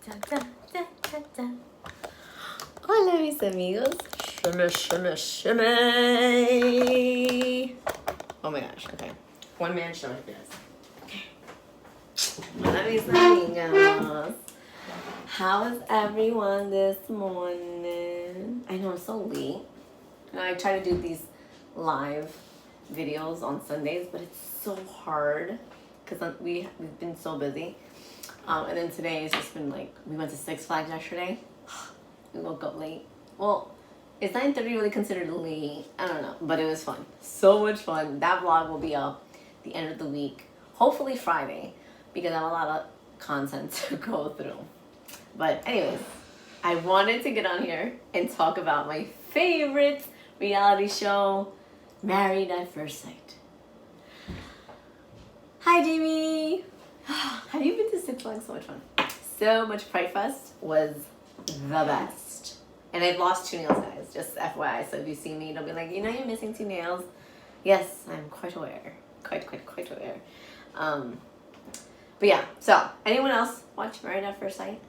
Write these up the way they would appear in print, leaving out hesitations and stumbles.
Hola mis amigos. Shimmy, shimmy, shimmy. Oh my gosh, okay. One man show, yes. Okay. Hola mis amigos. How is everyone this morning? I know it's so late. I try to do these live videos on Sundays, but it's so hard because we've been so busy. And then today it's just been like, we went to Six Flags yesterday. We woke up late. Well, is 9:30 really considered late? I don't know, but it was fun. So much fun. That vlog will be up the end of the week, hopefully Friday, because I have a lot of content to go through. But anyways, I wanted to get on here and talk about my favorite reality show, Married at First Sight. Hi, Jamie. Have you been to Six Flags? So much fun. So much. Pride Fest was the best. And I've lost 2 nails, guys, just FYI. So if you see me, don't be like, you know, you're missing 2 nails. Yes, I'm quite aware. Quite aware. But yeah, so anyone else watch Married at First Sight?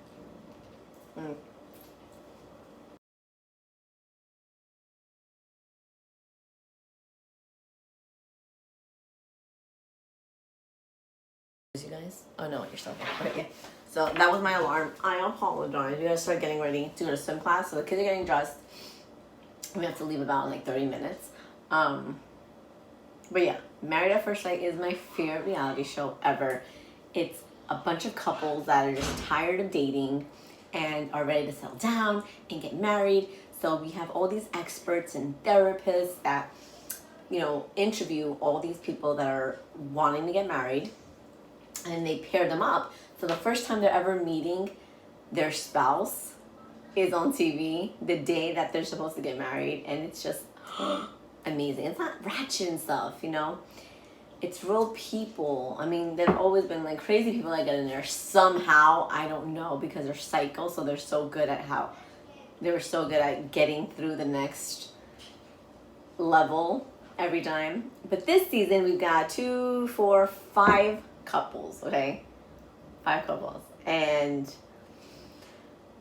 You guys? Oh no, you're still here. Okay. So that was my alarm. I apologize. We gotta start getting ready to go to swim class. So the kids are getting dressed. We have to leave about in like 30 minutes. But yeah, Married at First Sight is my favorite reality show ever. It's a bunch of couples that are just tired of dating and are ready to settle down and get married. So we have all these experts and therapists that, you know, interview all these people that are wanting to get married, and they pair them up. So the first time they're ever meeting their spouse is on TV the day that they're supposed to get married, and it's just amazing. It's not ratchet and stuff, you know. It's real people. I mean, there've always been like crazy people that get in there somehow. I don't know, because they're psycho, so they're so good at getting through the next level every time. But this season we've got 2, 4, 5 couples, okay? 5 couples. And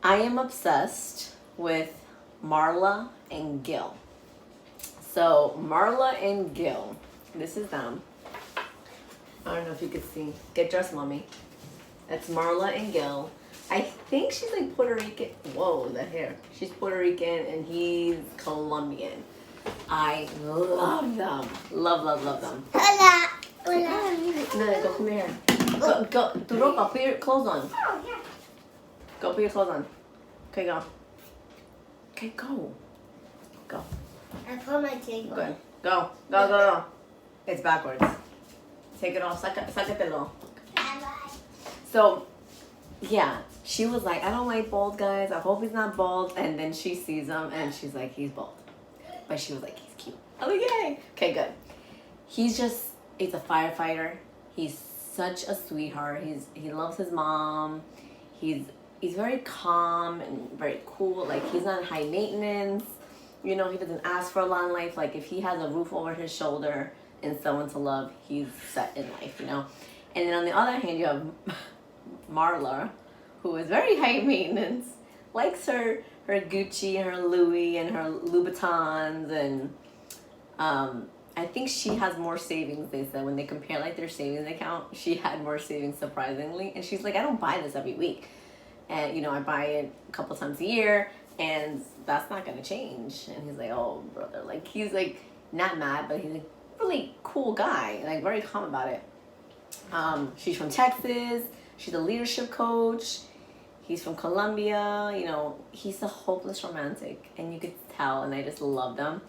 I am obsessed with Marla and Gill. So Marla and Gill, this is them. I don't know if you could see. Get dressed, mommy. That's Marla and Gill. I think she's like Puerto Rican. Whoa, that hair. She's Puerto Rican and he's Colombian. I love them. Love them. Hola. Hola. No, go come here. Go. Tu ropa, put your clothes on. Go put your clothes on. Okay, go. Okay, go. Go. I put my table. Good. Go. Go. It's backwards. Take it off. Sácatelo. Bye-bye. So, yeah, she was like, I don't like bald guys. I hope he's not bald. And then she sees him and she's like, he's bald. But she was like, he's cute. Oh, yay. Okay, good. He's a firefighter. He's such a sweetheart. He loves his mom. He's very calm and very cool. Like, he's not high maintenance. You know, he doesn't ask for a lot in life. Like, if he has a roof over his shoulder and someone to love, he's set in life, you know. And then on the other hand, you have Marla, who is very high maintenance, likes her Gucci and her Louis and her Louboutins, and I think she has more savings. They said when they compare like their savings account, she had more savings surprisingly. And she's like, I don't buy this every week, and you know, I buy it a couple times a year, and that's not gonna change. And he's like, oh brother, like he's like not mad, but he's a really cool guy, like very calm about it. She's from Texas. She's a leadership coach. He's from Colombia. You know, he's a hopeless romantic, and you could tell. And I just love them.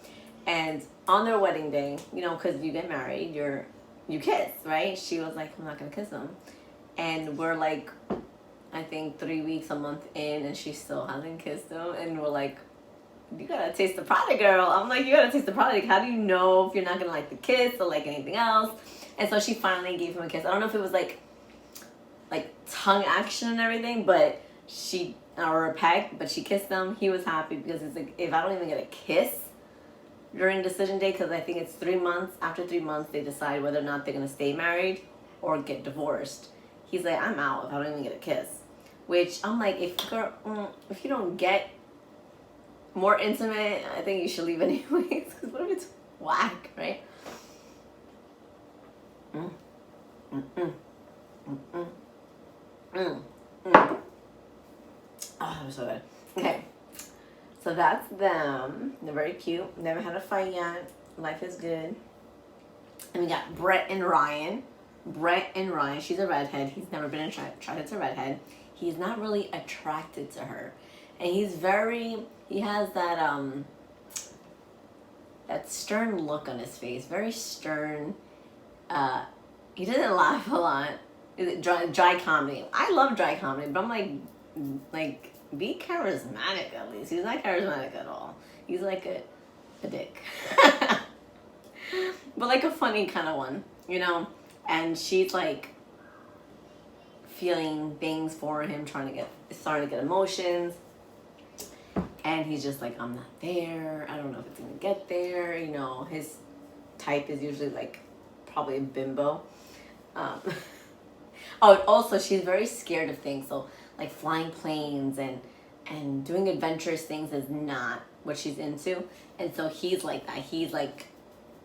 And on their wedding day, you know, because you get married, you kiss, right? She was like, I'm not gonna kiss him, and we're like, I think 3 weeks, a month in, and she still hasn't kissed him, and we're like, you gotta taste the product, girl. I'm like, you gotta taste the product. How do you know if you're not gonna like the kiss or like anything else? And so she finally gave him a kiss. I don't know if it was like tongue action and everything, but or a peck, but she kissed him. He was happy because it's like, if I don't even get a kiss during decision day, because I think it's 3 months. After 3 months, they decide whether or not they're gonna stay married or get divorced. He's like, I'm out if I don't even get a kiss. which I'm like, if you don't get more intimate, I think you should leave anyways. Because what if it's whack, right? Mm. Mm-mm. Mm-mm. Mm. Mm. Oh, that was so good. Okay. So that's them. They're very cute. Never had a fight yet. Life is good. And we got Brett and Ryan. Brett and Ryan. She's a redhead. He's never been attracted to a redhead. He's not really attracted to her. And he has that stern look on his face. Very stern. He doesn't laugh a lot. Is it dry comedy? I love dry comedy, but I'm like, be charismatic at least. He's not charismatic at all. He's like a dick. But like a funny kind of one, you know? And she's like feeling things for him, starting to get emotions. And he's just like, I'm not there. I don't know if it's gonna get there. You know, his type is usually like probably a bimbo. Oh, also she's very scared of things. So like flying planes and doing adventurous things is not what she's into. And so he's like that. He's like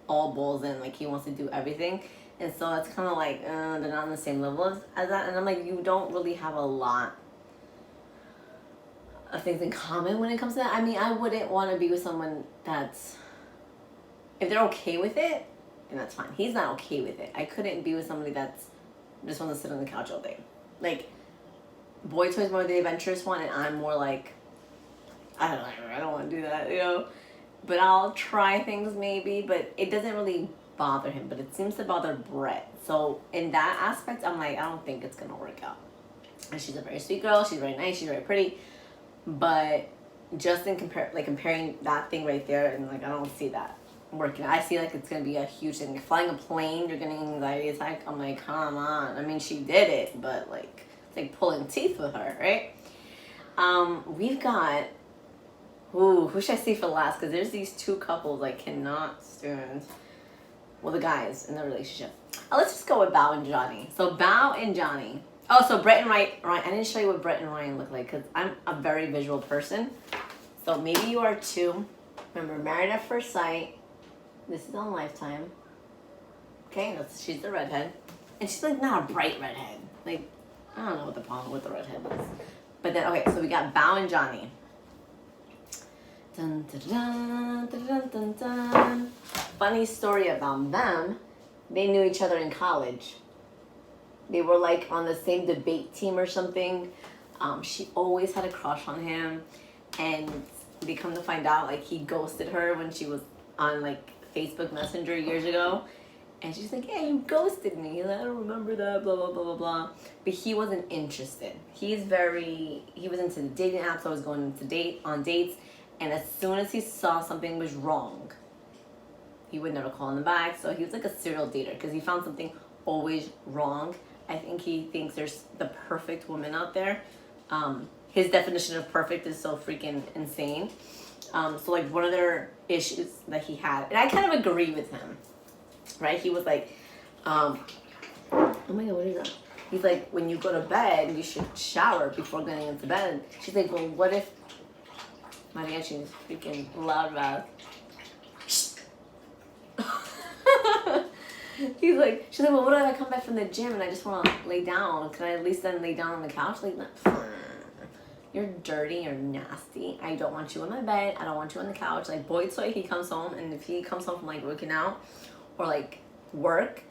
all balls in, like he wants to do everything. And so it's kind of like they're not on the same level as that. And I'm like, you don't really have a lot of things in common when it comes to that. I mean, I wouldn't want to be with someone that's, if they're okay with it, then that's fine. He's not okay with it. I couldn't be with somebody that's just wants to sit on the couch all day. Like, BOYTOY is more the adventurous one, and I'm more like, I don't want to do that, you know. But I'll try things maybe, but it doesn't really bother him. But it seems to bother Brett. So in that aspect, I'm like, I don't think it's gonna work out. And she's a very sweet girl. She's very nice. She's very pretty. But just in comparing that thing right there, and like I don't see that working. I see like it's gonna be a huge thing. You're flying a plane, you're getting an anxiety attack. I'm like, come on. I mean, she did it, but like it's like pulling teeth with her, right? We've got who should I see for last? Because there's these two couples I cannot stand. Well, the guys in the relationship. Let's just go with Bao and Johnny. So Bao and Johnny. Oh, so Brett and Ryan. I didn't show you what Brett and Ryan look like because I'm a very visual person. So maybe you are too. Remember, Married at First Sight. This is on Lifetime. Okay, she's the redhead. And she's like not a bright redhead. Like, I don't know what the problem with the redhead is. But then, okay, so we got Bao and Johnny. Dun, dun, dun, dun, dun, dun, dun. Funny story about them. They knew each other in college. They were like on the same debate team or something. She always had a crush on him. And they come to find out like he ghosted her when she was on like Facebook Messenger years ago. And she's like, yeah, you ghosted me. He's like, I don't remember that, blah, blah, blah, blah, blah. But he wasn't interested. He was into the dating apps, always going on dates. And as soon as he saw something was wrong, he would never call them back. So he was like a serial dater because he found something always wrong. I think he thinks there's the perfect woman out there. His definition of perfect is so freaking insane. So like one of their issues that he had, and I kind of agree with him, right? He was like, oh my God, what is that? He's like, when you go to bed, you should shower before getting into bed. She's like, well, what if my mansion is freaking loud about? She's like, well, what if I come back from the gym and I just want to lay down? Can I at least then lay down on the couch? Like, you're dirty, you're nasty. I don't want you in my bed. I don't want you on the couch. Like, BOYTOY, he comes home, and if he comes home from like working out or like work,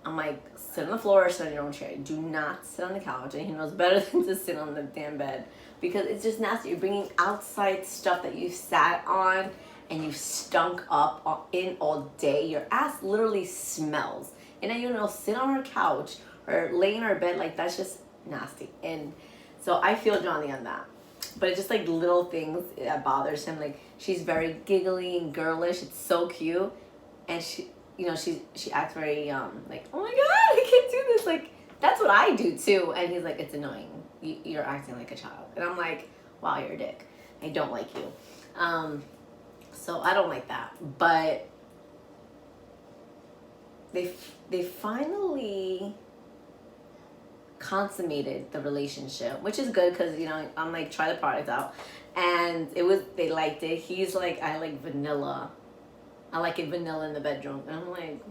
I'm like, sit on the floor or sit on your own chair. Do not sit on the couch. And he knows better than to sit on the damn bed because it's just nasty. You're bringing outside stuff that you sat on and you stunk up in all day. Your ass literally smells. And then, you know, sit on her couch or lay in her bed. Like, that's just nasty. And so I feel Johnny on that. But it's just like little things that bothers him. Like, she's very giggly and girlish. It's so cute. And she, you know, she acts very, like, oh my God, I can't do this. Like, that's what I do too. And he's like, it's annoying. You're acting like a child. And I'm like, wow, you're a dick. I don't like you. So I don't like that. But they finally consummated the relationship, which is good because, you know, I'm like, try the product out. And they liked it. He's like, I like vanilla. I like it vanilla in the bedroom. And I'm like,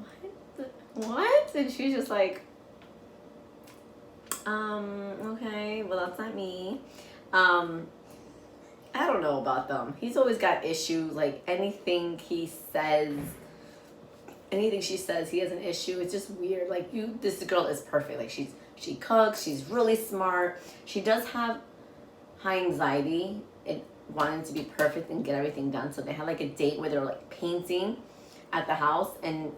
what? And she's just like, okay, well, that's not me. I don't know about them. He's always got issues. Like anything she says, he has an issue. It's just weird. Like this girl is perfect. Like she cooks. She's really smart. She does have high anxiety and wanting to be perfect and get everything done. So they had like a date where they're like painting at the house, and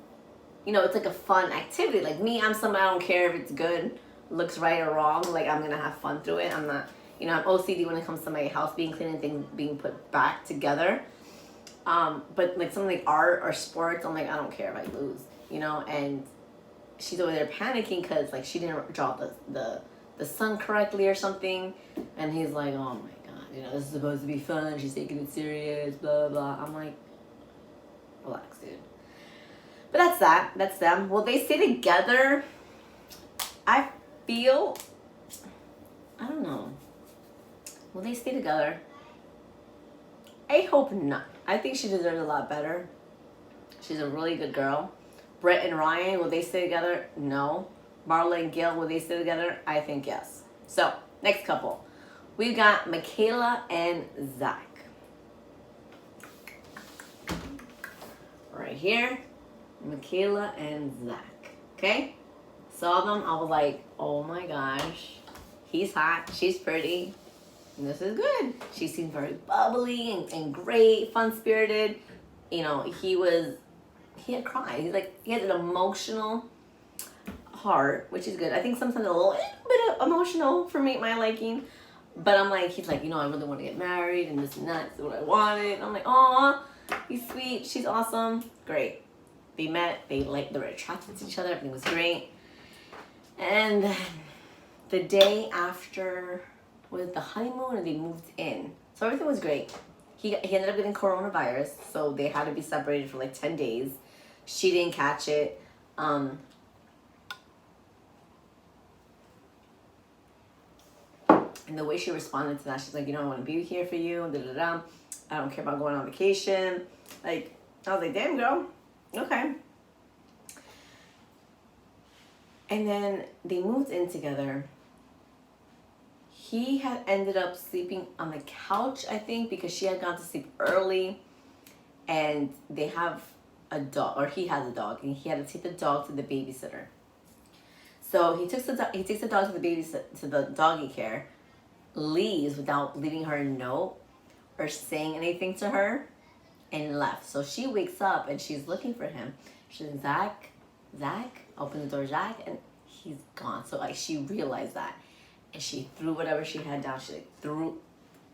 you know, it's like a fun activity. Like me, I'm somebody, I don't care if it's good, looks right or wrong. Like I'm gonna have fun through it. I'm not, you know, I'm OCD when it comes to my house being clean and things being put back together. But like something like art or sports, I'm like, I don't care if I lose, you know. And she's over there panicking because like she didn't draw the sun correctly or something. And he's like, oh my god, you know, this is supposed to be fun. She's taking it serious, blah blah. I'm like, relax, dude. But that's that. That's them. Will they stay together? I feel, I don't know. Will they stay together? I hope not. I think she deserves a lot better. She's a really good girl. Brett and Ryan, will they stay together? No. Marla and Gill, will they stay together? I think yes. So, next couple. We've got Michaela and Zach. Right here. Michaela and Zach. Okay? Saw them. I was like, oh my gosh. He's hot. She's pretty. And this is good. She seemed very bubbly and great, fun-spirited. You know, he had cried. He had an emotional heart, which is good. I think sometimes a little bit of emotional for me, my liking. But I'm like, he's like, you know, I really want to get married and this and that. This is what I wanted. And I'm like, aw, he's sweet. She's awesome. Great. They met. They were attracted to each other. Everything was great. And the day after was the honeymoon, and they moved in. So everything was great. He ended up getting coronavirus, so they had to be separated for like 10 days. She didn't catch it. And the way she responded to that, she's like, you know, I want to be here for you. Da, da, da. I don't care about going on vacation. Like, I was like, damn, girl. Okay. And then they moved in together. He had ended up sleeping on the couch, I think, because she had gone to sleep early. And they have a dog, or he has a dog, and he had to take the dog to the babysitter. So he takes the dog to the doggy care, leaves without leaving her a note or saying anything to her, and left. So she wakes up and she's looking for him. She's like, Zach, open the door, Zach, and he's gone. So she realized that, and she threw whatever she had down. She threw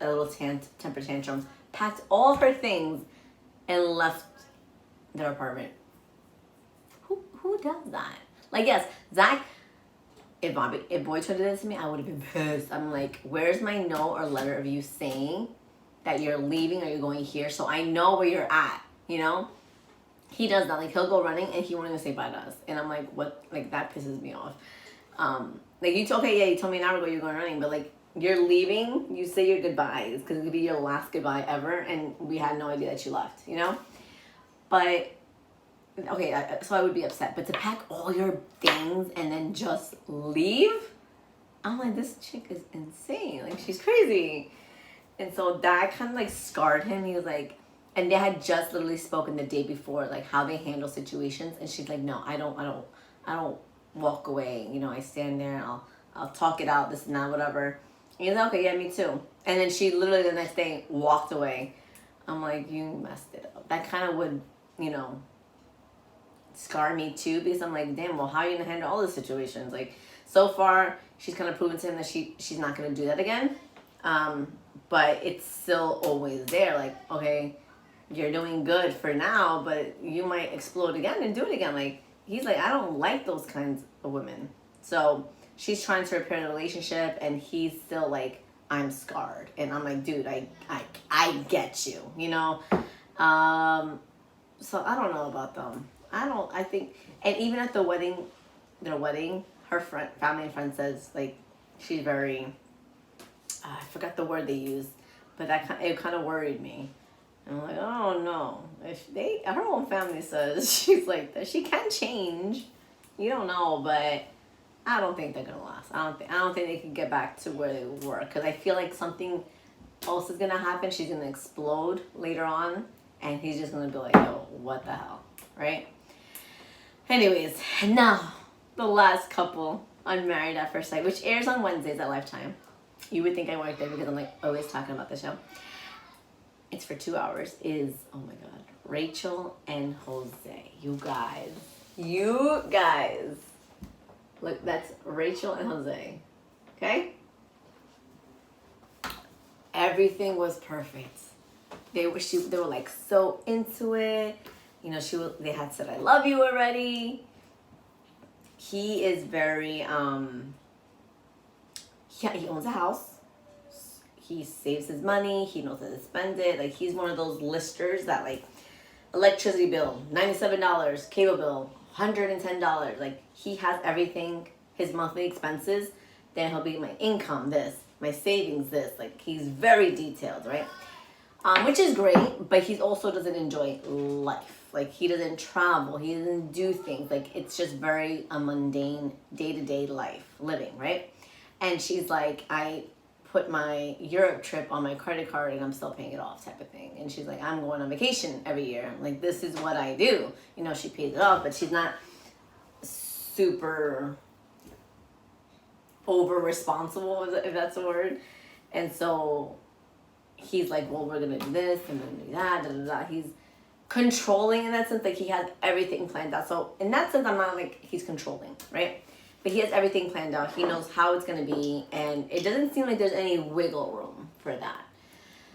a little temper tantrum, packed all her things, and left their apartment. Who does that? Like, yes, Zach, if BOYTOY did this to me, I would have been pissed. I'm like, where's my note or letter of you saying that you're leaving or you're going here, so I know where you're at, you know? He does that. Like, he'll go running and he won't even say bye to us. And I'm like, what? Like, that pisses me off. Like, you told me an hour ago you're going running, but like, you're leaving, you say your goodbyes, because it could be your last goodbye ever, and we had no idea that you left, you know? But, okay, so I would be upset. But to pack all your things and then just leave? I'm like, this chick is insane. Like, she's crazy. And so that kind of like scarred him. He was like, and they had just literally spoken the day before, like how they handle situations. And she's like, no, I don't walk away. You know, I stand there and I'll talk it out, this and that, whatever. And he's like, okay, yeah, me too. And then she literally the next day walked away. I'm like, you messed it up. That kind of would, you know, scar me too, because I'm like, damn, well, how are you gonna handle all the situations? Like, so far she's kind of proven to him that she's not gonna do that again. But it's still always there. Like, okay, you're doing good for now, but you might explode again and do it again. Like, he's like, I don't like those kinds of women. So she's trying to repair the relationship, and he's still like, I'm scarred. And I'm like, dude, I get you, you know? So I don't know about them. I think, and even at the wedding, her family and friend says like she's very. I forgot the word they used, but it kind of worried me. And I'm like, oh no, if her own family says she's like that, she can change. You don't know, but I don't think they're gonna last. I don't think they can get back to where they were, because I feel like something else is gonna happen. She's gonna explode later on, and he's just gonna be like, yo, what the hell, right? Anyways, now the last couple on Married at First Sight, which airs on Wednesdays at Lifetime. You would think I work there because I'm like always talking about the show. It's for 2 hours. Is, oh my god, Rachel and Jose. You guys. Look, that's Rachel and Jose. Okay? Everything was perfect. They were like so into it. You know, they had said I love you already. He is very he owns a house. He saves his money. He knows how to spend it. Like, he's one of those listers that, like, electricity bill, $97, cable bill, $110. Like, he has everything, his monthly expenses. Then he'll be my income, this, my savings, this. Like, he's very detailed, right? Which is great, but he also doesn't enjoy life. Like, he doesn't travel. He doesn't do things. Like, it's just very a mundane day-to-day life living, right? And she's like, I put my Europe trip on my credit card and I'm still paying it off type of thing. And she's like, I'm going on vacation every year. I'm like, this is what I do. You know, she pays it off, but she's not super over responsible, if that's a word. And so he's like, well, we're going to do this and then do that. Da, da, da. He's controlling in that sense. Like, he has everything planned out. So in that sense, I'm not like he's controlling, right? But he has everything planned out. He knows how it's going to be. And it doesn't seem like there's any wiggle room for that.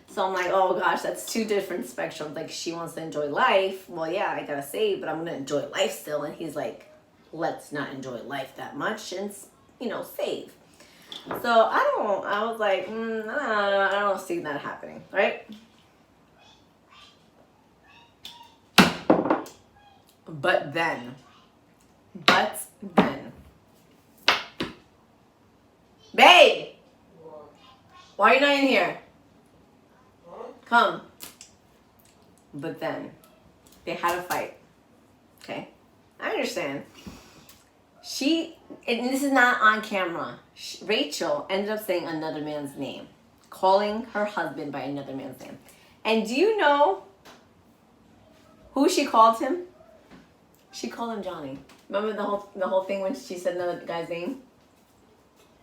So I'm like, oh gosh, that's two different spectrums. Like, she wants to enjoy life. Well, yeah, I got to save, but I'm going to enjoy life still. And he's like, let's not enjoy life that much and, you know, save. So I was like, I don't see that happening, right? But then, babe, why are you not in here? Come. But then, they had a fight. Okay? I understand. And this is not on camera. Rachel ended up saying another man's name. Calling her husband by another man's name. And do you know who she called him? She called him Johnny. Remember the whole thing when she said another guy's name?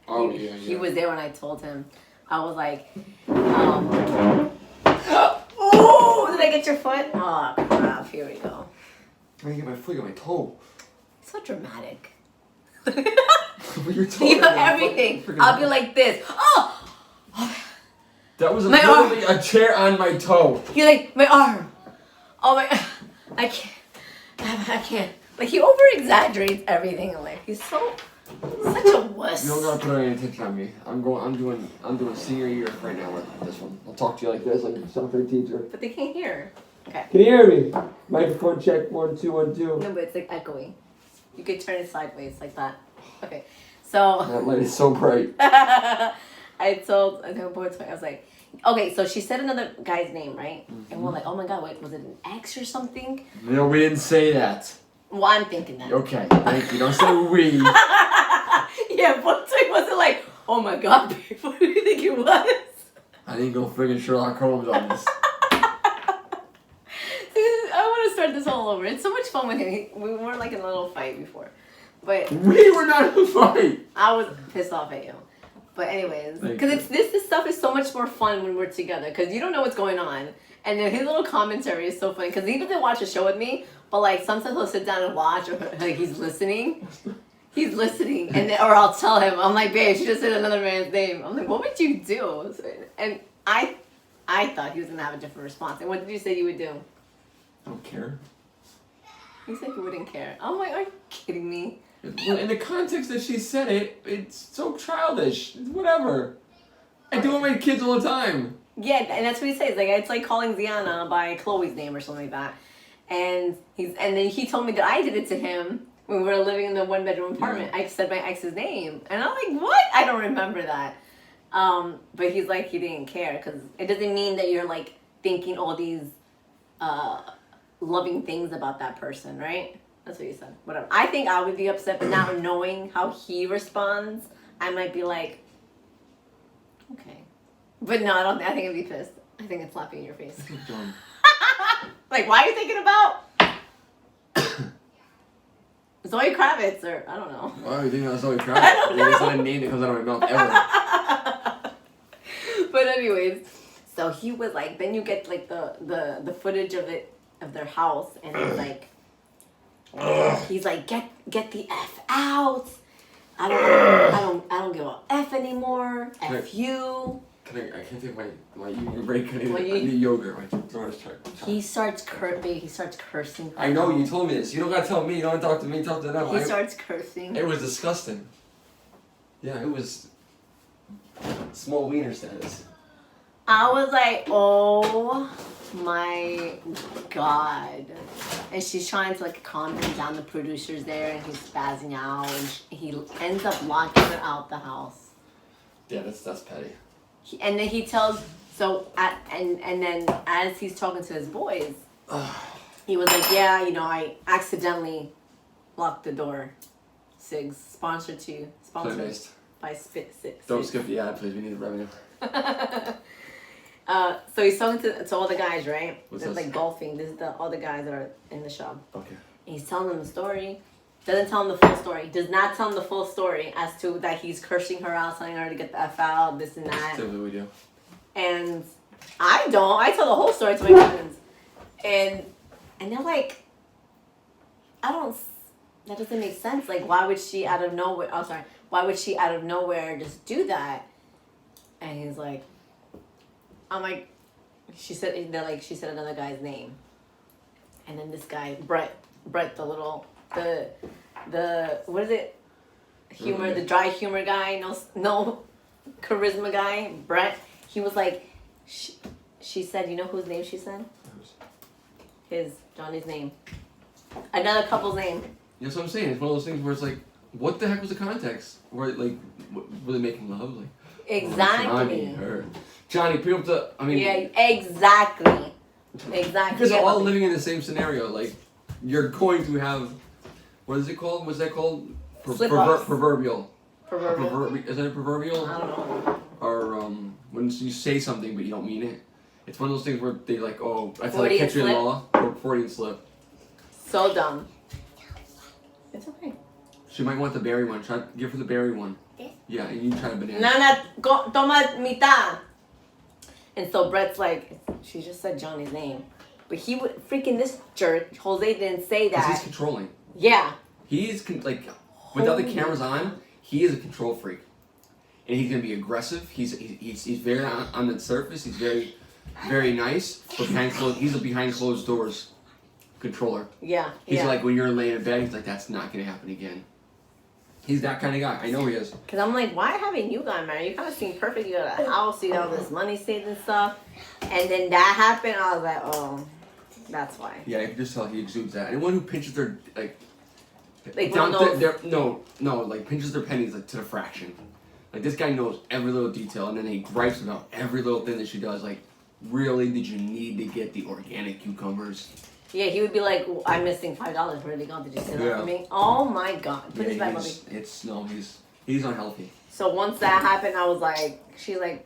Oh, yeah. He was there when I told him. I was like, oh, did I get your foot? Oh, crap. Here we go. I didn't get my foot on my toe. So dramatic. Your toe. You know everything. I'll be like this. Oh! That was literally a chair on my toe. You're like, my arm. Oh my, I can't. Like, he over-exaggerates everything in life. He's such a wuss. You don't gotta put any attention on me. I'm doing senior year right now with this one. I'll talk to you like this, like a 7th grade teacher. But they can't hear. Okay. Can you hear me? Microphone check, 1 2 1 2. No, but it's like echoing. You could turn it sideways like that. Okay. So That light is so bright. I told BOYTOY, I was like, okay, so she said another guy's name, right? Mm-hmm. And we're like, oh my god, wait, was it an ex or something? No, we didn't say that. Well, I'm thinking that. Okay, thank you. Don't say we. Yeah, BOYTOY wasn't like, oh my god, babe, what do you think it was? I didn't go friggin' Sherlock Holmes on this. I want to start this all over. It's so much fun with him. We were like in a little fight before. But we were not in a fight. I was pissed off at you. But anyways, because this stuff is so much more fun when we're together, because you don't know what's going on. And then his little commentary is so funny, because he doesn't watch the show with me, but like sometimes he'll sit down and watch, or like he's listening. He's listening, and then, or I'll tell him, I'm like, babe, she just said another man's name. I'm like, what would you do? And I thought he was going to have a different response. And what did you say you would do? I don't care. You said you wouldn't care. I'm like, are you kidding me? In the context that she said it, it's so childish. Whatever. I do it with my kids all the time. Yeah, and that's what he says. Like, it's like calling Ziana by Chloe's name or something like that. And then he told me that I did it to him. when we were living in the 1-bedroom apartment. I said my ex's name, and I'm like, what? I don't remember that. But he's like, he didn't care, because it doesn't mean that you're like thinking all these loving things about that person, right? That's what you said. Whatever. I think I would be upset, but now knowing how he responds, I might be like, okay. But no, I think I'd be pissed. I think it's slapping in your face. Like, why are you thinking about Zoe Kravitz, or I don't know. Why are you thinking about Zoe Kravitz? I don't know. It's not a name that comes out of my mouth ever. But anyways, so he was like, then you get like the footage of their house, and it's like, he's like, get the F out. I don't give a F anymore. F you. I can't take my break. I need yogurt. My throat is trying. He starts cursing. I know, you told me this. You don't gotta tell me. You don't talk to me. Talk to them. He starts cursing. It was disgusting. Yeah, it was small wiener status. I was like, oh my God. And she's trying to like calm him down. The producer's there, and he's spazzing out, and he ends up locking her out the house. Yeah, that's petty. And then he tells, and then as he's talking to his boys, he was like, yeah, you know, I accidentally locked the door. Sigs, sponsored by Spit Six. Don't skip the ad, please. We need the revenue. So he's talking to all the guys, right? What's They're this? like golfing. This is all the guys that are in the show. Okay. And he's telling them the story. Doesn't tell him the full story. Does not tell him the full story as to that he's cursing her out, telling her to get the F out, this and that. That's typically what we do. And I don't. I tell the whole story to my friends. And they're like, that doesn't make sense. Like, why would she out of nowhere, why would she out of nowhere just do that? And he's like, I'm like, she said another guy's name. And then this guy, Brett, the what is it? Humor, the dry humor guy, no charisma guy, Brett. He was like, she said, you know whose name she said? Johnny's name. Another couple's name. That's what I'm saying. It's one of those things where it's like, what the heck was the context? Were they making love? Like, exactly. Johnny, people have to. I mean. Yeah, exactly. Because they're all living in the same scenario. Like, you're going to have. What is it called? What's that called? Proverbial. Is that a proverbial? I don't know. Or when you say something but you don't mean it. It's one of those things where they like, oh, I feel like Freudian catch you in slip? law. Or Freudian slip. So dumb. It's okay. She might want the berry one. Try give her the berry one. This? Yeah, and you try the banana. Nana, toma mitad. And so Brett's like, she just said Johnny's name. But he would, freaking this jerk, Jose didn't say that. Because he's controlling. Yeah. He's, without the cameras on, he is a control freak. And he's going to be aggressive. He's very, on the surface, he's very, very nice. But he's a behind closed doors controller. Yeah. He's like, when you're laying in bed, he's like, that's not going to happen again. He's that kind of guy. I know he is. Because I'm like, why haven't you gotten married? You kind of seem perfect. You got a house, you got all this money saved and stuff. And then that happened, I was like, oh, that's why. Yeah, I can just tell he exudes that. Anyone who pinches their, pinches their pennies to the fraction. Like, this guy knows every little detail, and then he gripes about every little thing that she does. Like, really, did you need to get the organic cucumbers? Yeah, he would be like, I'm missing $5. Where did they go? Did you say that for me? Oh my God. Put this back on me. He's unhealthy. So once that happened, I was like, and then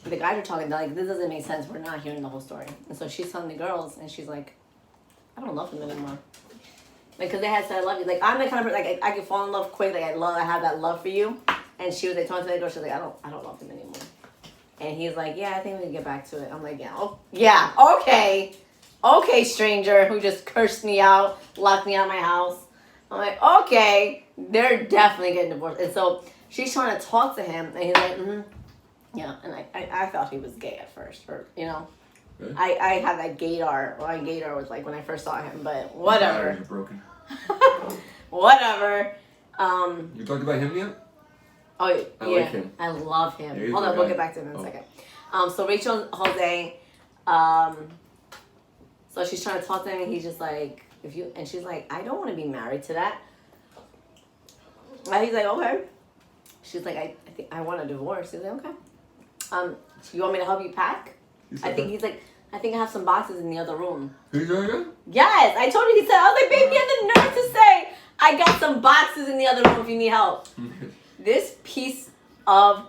the guys are talking, they're like, this doesn't make sense. We're not hearing the whole story. And so she's telling the girls, and she's like, I don't love him anymore. Like, because they had said, I love you. Like, I'm the kind of person, like, I can fall in love quick. Like, I have that love for you. And she was like, talking to the girl, she was like, I don't love him anymore. And he's like, yeah, I think we can get back to it. I'm like, yeah, okay. Okay, stranger who just cursed me out, locked me out of my house. I'm like, okay, they're definitely getting divorced. And so she's trying to talk to him, and he's like, yeah. And I thought he was gay at first, or, you know. Really? I had that gaydar. Well, gaydar was like when I first saw him, but whatever. Batteries are broken. Whatever. You talked about him yet? Oh, yeah. I like him. I love him. Yeah, hold on, we'll get back to him in a second. So Rachel and Jose, so she's trying to talk to him, and he's just like, And she's like, I don't want to be married to that. And he's like, okay. She's like, I think I want a divorce. He's like, okay. You want me to help you pack? I think I have some boxes in the other room. Who's that? Yes, I told you. He said, I was like, baby, you had the nerve to say, I got some boxes in the other room if you need help. This piece of,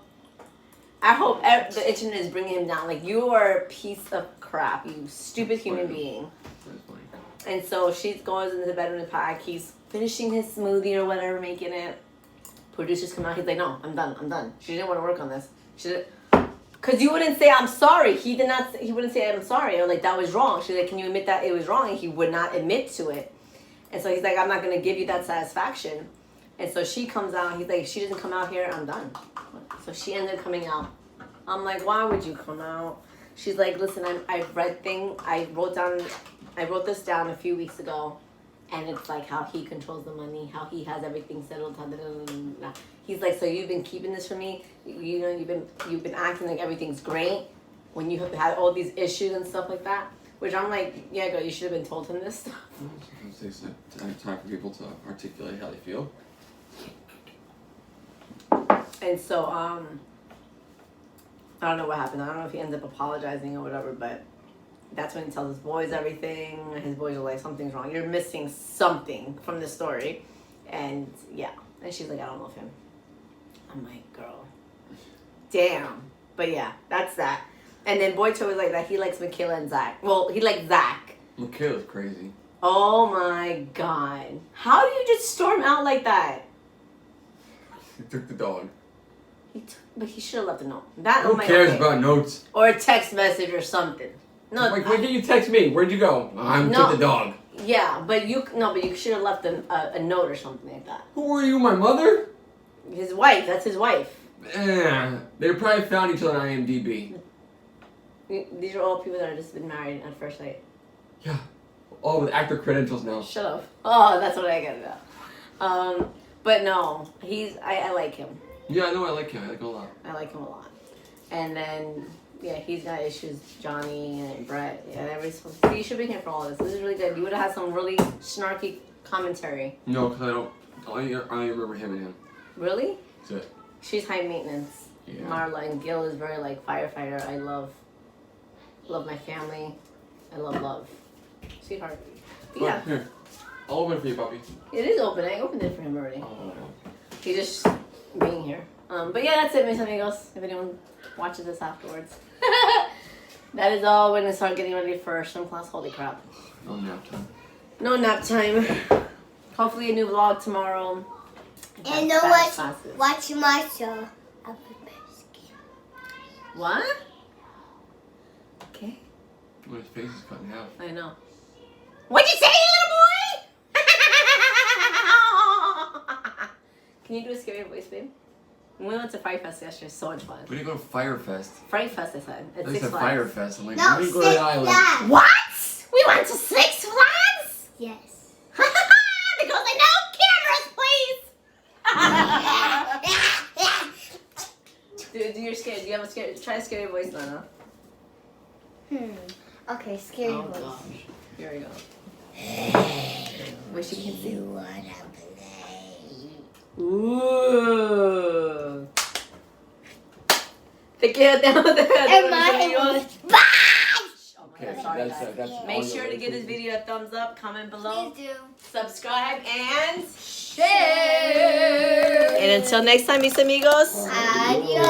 I hope the internet is bringing him down. Like, you are a piece of crap, you stupid human being. And so she goes into the bedroom to pack. He's finishing his smoothie or whatever, making it. Producers come out. He's like, no, I'm done. She didn't want to work on this. Because you wouldn't say, I'm sorry. He wouldn't say, I'm sorry. Or like, that was wrong. She's like, can you admit that it was wrong? And he would not admit to it. And so he's like, I'm not going to give you that satisfaction. And so she comes out. He's like, she doesn't come out here, I'm done. So she ended up coming out. I'm like, why would you come out? She's like, listen, I wrote this down a few weeks ago. And it's like how he controls the money, how he has everything settled. He's like, so you've been keeping this from me? You know, you've been acting like everything's great when you have had all these issues and stuff like that. Which I'm like, yeah, girl, you should have been told him this stuff. Sometimes it takes time for people to articulate how they feel. And so, I don't know what happened. I don't know if he ends up apologizing or whatever, but that's when he tells his boys everything. His boys are like, something's wrong. You're missing something from the story. And yeah. And she's like, I don't love him. I'm like, girl. Damn. But yeah, that's that. And then BOYTOY was like that. He likes Michaela and Zach. Well, he likes Zach. Michaela's crazy. Oh my God. How do you just storm out like that? He took the dog. But he should have left a note. That, Who cares about notes? Or a text message or something. No, Like, why didn't you text me? Where'd you go? Took the dog. Yeah, but you should have left a note or something like that. Who are you, my mother? His wife. That's his wife. They probably found each other on IMDb. These are all people that have just been married at first sight. Yeah, all with actor credentials now. Shut up. Oh, that's what I get about. But no, I like him. Yeah, I know I like him. I like him a lot. I like him a lot. And then, yeah, he's got issues. Johnny and Brett. Yeah, see, you should be here for all this. This is really good. You would have had some really snarky commentary. No, because I only remember him and him. Really? That's it. She's high maintenance. Yeah. Marla and Gill is very like firefighter. I love my family. I love. Sweetheart. But yeah. Here. I'll open it for you, puppy. It is open. I opened it for him already. Oh. He's just being here. But yeah, that's it, mis amigos. If anyone watches this afterwards. That is all. We're going to start getting ready for swim class. Holy crap. No nap time. No nap time. Hopefully a new vlog tomorrow. And no watch my show. What? Okay. Well, his face is cut in half. I know. What'd you say, little boy? Can you do a scary voice, babe? We went to Fright Fest yesterday. So much fun. We didn't go to Fire Fest. Fright Fest, I said. At They Six said Flags. Fire Fest. I'm like, No, we didn't go to the island. What? We went to Six Flags? Yes. The girl's like, no cameras, please. Dude, you're scared. Do you have a scary? Try a scary voice, Nana. Okay, scary Oh voice. gosh. Here we go. Wish you can see. What happened? Ooh. Te quédate And my Okay, sorry, that's guys. that's Make all sure to your- give this video a thumbs up, comment below, Please do. subscribe, and Share. And until next time, mis amigos. Adios.